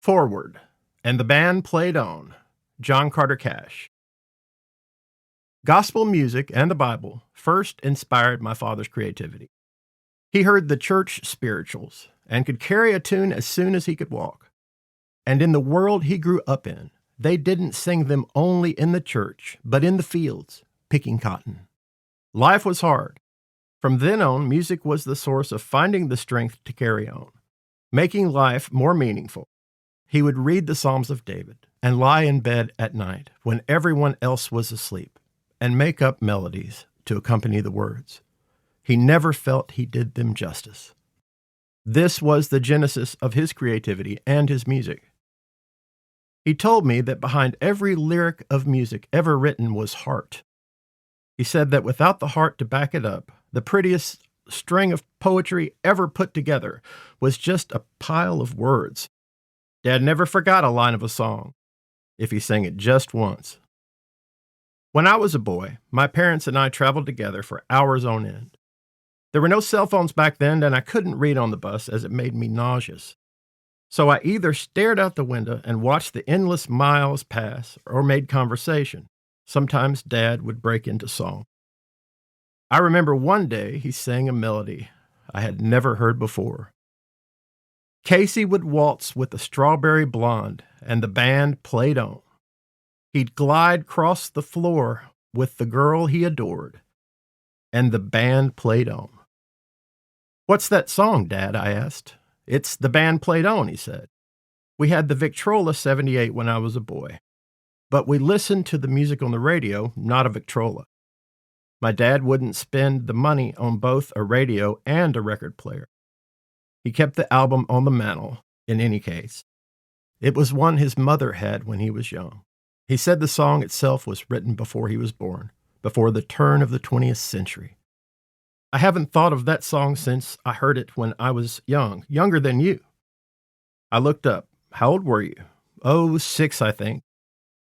Forward, and the band played on. John Carter Cash. Gospel music and the Bible first inspired my father's creativity. He heard the church spirituals and could carry a tune as soon as he could walk. And in the world he grew up in, they didn't sing them only in the church, but in the fields, picking cotton. Life was hard. From then on, music was the source of finding the strength to carry on, making life more meaningful. He would read the Psalms of David and lie in bed at night when everyone else was asleep and make up melodies to accompany the words. He never felt he did them justice. This was the genesis of his creativity and his music. He told me that behind every lyric of music ever written was heart. He said that without the heart to back it up, the prettiest string of poetry ever put together was just a pile of words. Dad never forgot a line of a song, if he sang it just once. When I was a boy, my parents and I traveled together for hours on end. There were no cell phones back then, and I couldn't read on the bus as it made me nauseous. So I either stared out the window and watched the endless miles pass or made conversation. Sometimes Dad would break into song. I remember one day he sang a melody I had never heard before. Casey would waltz with the strawberry blonde, and the band played on. He'd glide across the floor with the girl he adored, and the band played on. "What's that song, Dad?" I asked. "It's The Band Played On," he said. "We had the Victrola 78 when I was a boy, but we listened to the music on the radio, not a Victrola. My dad wouldn't spend the money on both a radio and a record player. He kept the album on the mantle, in any case. It was one his mother had when he was young. He said the song itself was written before he was born, before the turn of the 20th century. I haven't thought of that song since I heard it when I was young, younger than you." I looked up. "How old were you?" "Oh, 6, I think.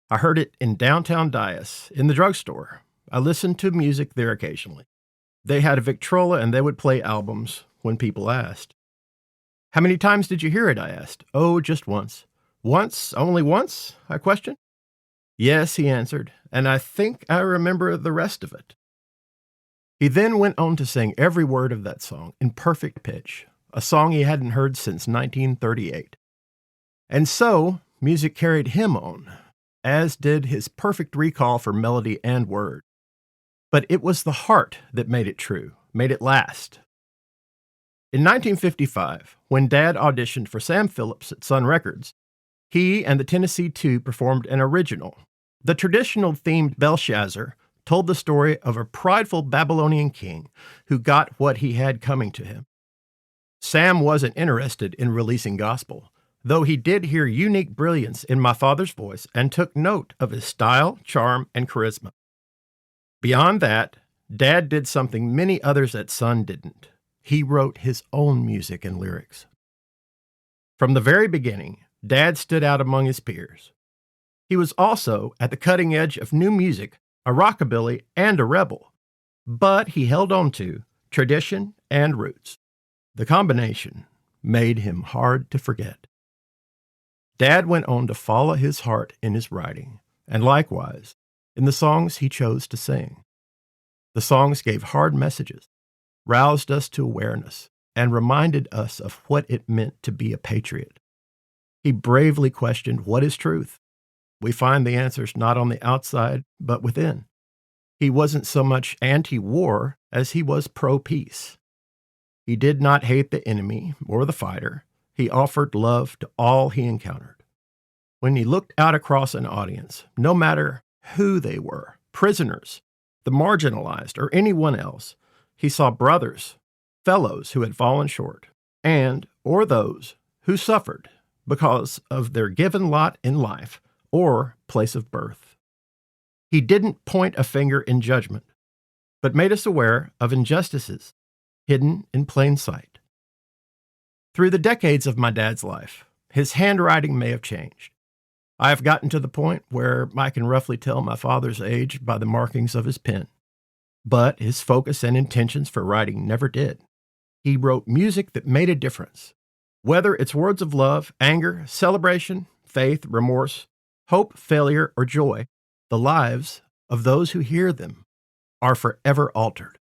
I heard it in downtown Dallas, in the drugstore. I listened to music there occasionally. They had a Victrola and they would play albums when people asked." "How many times did you hear it?" I asked. "Oh, just once." "Once? Only once?" I questioned. "Yes," he answered, "and I think I remember the rest of it." He then went on to sing every word of that song in perfect pitch, a song he hadn't heard since 1938. And so, music carried him on, as did his perfect recall for melody and word. But it was the heart that made it true, made it last. In 1955, when Dad auditioned for Sam Phillips at Sun Records, he and the Tennessee Two performed an original. The traditional-themed Belshazzar told the story of a prideful Babylonian king who got what he had coming to him. Sam wasn't interested in releasing gospel, though he did hear unique brilliance in my father's voice and took note of his style, charm, and charisma. Beyond that, Dad did something many others at Sun didn't. He wrote his own music and lyrics. From the very beginning, Dad stood out among his peers. He was also at the cutting edge of new music, a rockabilly and a rebel, but he held on to tradition and roots. The combination made him hard to forget. Dad went on to follow his heart in his writing, and likewise in the songs he chose to sing. The songs gave hard messages, roused us to awareness, and reminded us of what it meant to be a patriot. He bravely questioned what is truth. We find the answers not on the outside, but within. He wasn't so much anti-war as he was pro-peace. He did not hate the enemy or the fighter. He offered love to all he encountered. When he looked out across an audience, no matter who they were, prisoners, the marginalized, or anyone else, he saw brothers, fellows who had fallen short, or those who suffered because of their given lot in life or place of birth. He didn't point a finger in judgment, but made us aware of injustices hidden in plain sight. Through the decades of my dad's life, his handwriting may have changed. I have gotten to the point where I can roughly tell my father's age by the markings of his pen. But his focus and intentions for writing never did. He wrote music that made a difference, Whether it's words of love, anger, celebration, faith, remorse, hope, failure, or joy, the lives of those who hear them are forever altered.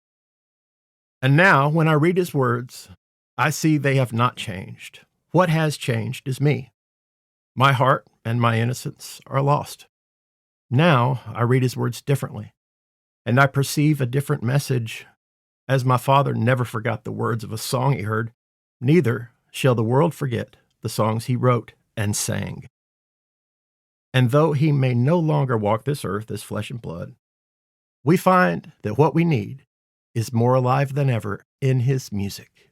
And now, when I read his words, I see they have not changed. What has changed is me. My heart and my innocence are lost. Now I read his words differently, and I perceive a different message. As my father never forgot the words of a song he heard, neither shall the world forget the songs he wrote and sang. And though he may no longer walk this earth as flesh and blood, we find that what we need is more alive than ever in his music.